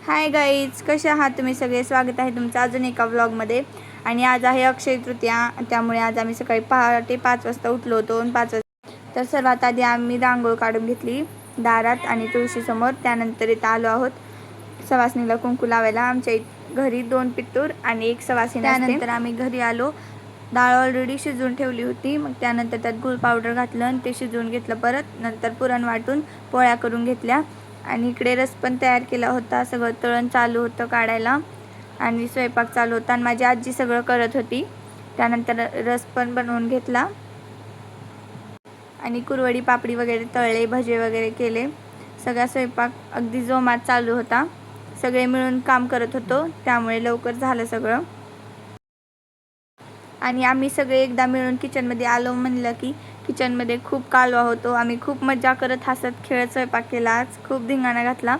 Hi guys, कसे आहात तुम्ही सगळे? स्वागत आहे तुमचं अजून एका व्लॉगमध्ये. आणि आज आहे अक्षय तृतीया, त्यामुळे आज आम्ही सकाळी पहाटे 5 वाजता उठलो होतो. 5 वाजता तर सर्वात आधी आम्ही रांगोळ काढून घेतली दारात आणि तुळशीसमोर. त्यानंतर इथं आलो आहोत सवासणीला कुंकू लावायला. आमच्या घरी 2 पितूर आणि 1 सवासणी. त्यानंतर आम्ही घरी आलो. डाळ ऑलरेडी शिजवून ठेवली होती. मग त्यानंतर त्यात गूळ पावडर घातलं आणि ते शिजवून घेतलं परत. नंतर पुरण वाटून पोळ्या करून घेतल्या आणि इकडे रस पण तयार केला होता. सगळं तळण चालू होतं काढायला आणि स्वयंपाक चालू होता आणि माझी आजी सगळं करत होती. त्यानंतर रस पण बनवून घेतला आणि कुरवडी पापडी वगैरे तळले, भजे वगैरे केले. सगळा स्वयंपाक अगदी जोमात चालू होता. सगळे मिळून काम करत होतो, त्यामुळे लवकर झालं सगळं. आणि आम्ही सगळे एकदा मिळून किचनमध्ये आलो. म्हणलं की किचनमध्ये खूप कालवा होतो. आम्ही खूप मजा करत हसत खेळत स्वयंपाक केला. आज खूप धिंगाणा घातला.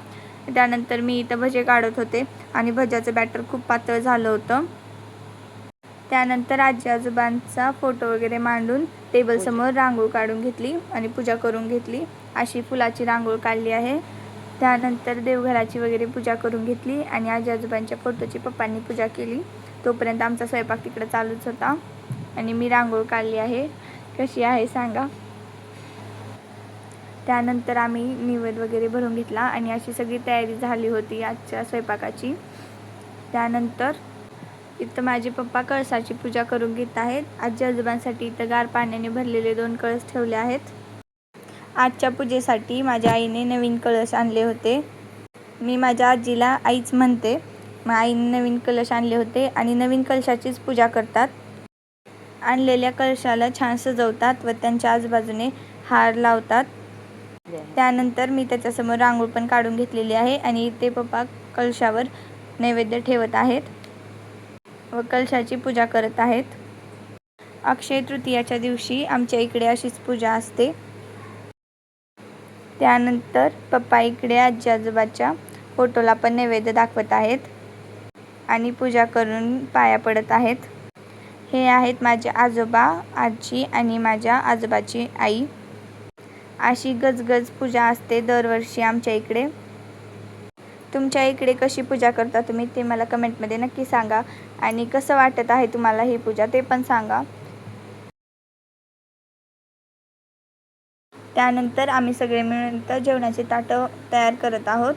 त्यानंतर मी इथं भजे काढत होते आणि भज्याचं बॅटर खूप पातळ झालं होतं. त्यानंतर आजी आजोबांचा फोटो वगैरे मांडून टेबलसमोर रांगोळ काढून घेतली आणि पूजा करून घेतली. अशी फुलाची रांगोळ काढली आहे. त्यानंतर देवघराची वगैरे पूजा करून घेतली आणि आजी आजोबांच्या फोटोची पप्पांनी पूजा केली. तोपर्यंत आमचा स्वयंपाक तिकडे चालूच होता आणि मी रांगोळ काढली आहे. कशी आहे सांगा. त्यानंतर आम्ही निवेद वगैरे भरून घेतला आणि अशी सगळी तयारी झाली होती आजच्या स्वयंपाकाची. त्यानंतर इथं माझे पप्पा कळसाची पूजा करून घेत आहेत. आजी आजोबांसाठी इथं गार पाण्याने भरलेले 2 कळस ठेवले आहेत. आजच्या पूजेसाठी माझ्या आईने नवीन कळस आणले होते. मी माझ्या आजीला आईच म्हणते. मग आईने नवीन कलश आणले होते आणि नवीन कलशाचीच पूजा करतात. आणलेल्या कलशाला छान सजवतात व त्यांच्या आजूबाजूने हार लावतात. त्यानंतर मी त्याच्यासमोर रांगोळ पण काढून घेतलेली आहे आणि इथे पप्पा कलशावर नैवेद्य ठेवत आहेत व कलशाची पूजा करत आहेत. अक्षय तृतीयाच्या दिवशी आमच्या इकडे अशीच पूजा असते. त्यानंतर पप्पा इकडे आजी आजोबाच्या फोटोला पण नैवेद्य दाखवत आहेत आणि पूजा करून पाया पडत आहेत. हे आहेत माझे आजोबा, आजी आणि माझ्या आजोबाची आई. अशी गजगज पूजा असते दरवर्षी आमच्या इकडे. तुमच्या इकडे कशी पूजा करता तुम्ही ते मला कमेंटमध्ये नक्की सांगा आणि कसं वाटत आहे तुम्हाला ही पूजा ते पण सांगा. त्यानंतर आम्ही सगळे मिळून तर जेवणाचे ताटं तयार करत आहोत.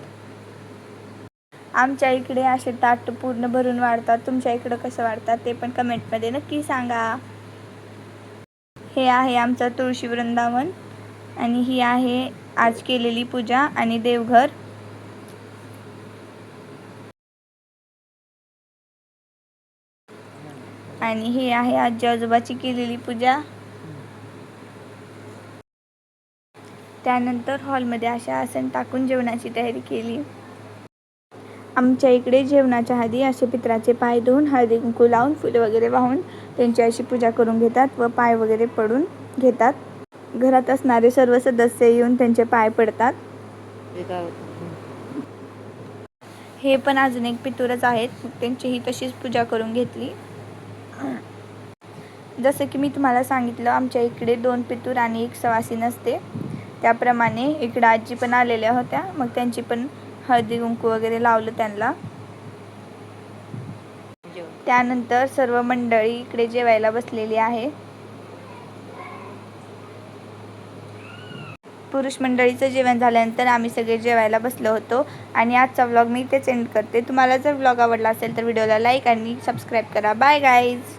आमच्या इकडे असे ताट पूर्ण भरून वाढतात. तुमच्या इकडं कसं वाढतात ते पण कमेंटमध्ये नक्की सांगा. हे आहे आमचं तुळशी वृंदावन आणि ही आहे आज केलेली पूजा आणि देवघर. आणि ही आहे आजी आजोबाची केलेली पूजा. त्यानंतर हॉलमध्ये अशा आसन टाकून जेवणाची तयारी केली. आमच्या इकडे जेवणाच्या आधी असे पितराचे पाय धुवून हळदी कुंकू लावून फुले वगैरे वाहून त्यांची अशी पूजा करून घेतात व पाय वगैरे पडून घेतात. घरात असणारे सर्व सदस्य येऊन त्यांचे पाय पडतात. हे पण अजून एक पितूरच आहेत, त्यांचीही तशीच पूजा करून घेतली. जसं की मी तुम्हाला सांगितलं, आमच्या इकडे 2 पितूर आणि 1 सवासीण असते. त्याप्रमाणे इकडं आजी पण आलेल्या होत्या. मग त्यांची पण हळदी कुंकू वगैरे लावलं त्यांना. त्यानंतर सर्व मंडळी इकडे जेवायला बसलेली आहे. पुरुष मंडळीचं जेवण झाल्यानंतर आम्ही सगळे जेवायला बसलो होतो आणि आजचा व्लॉग मी इथेच एंड करते. तुम्हाला जर व्लॉग आवडला असेल तर व्हिडिओला लाईक आणि सबस्क्राईब करा. Bye guys.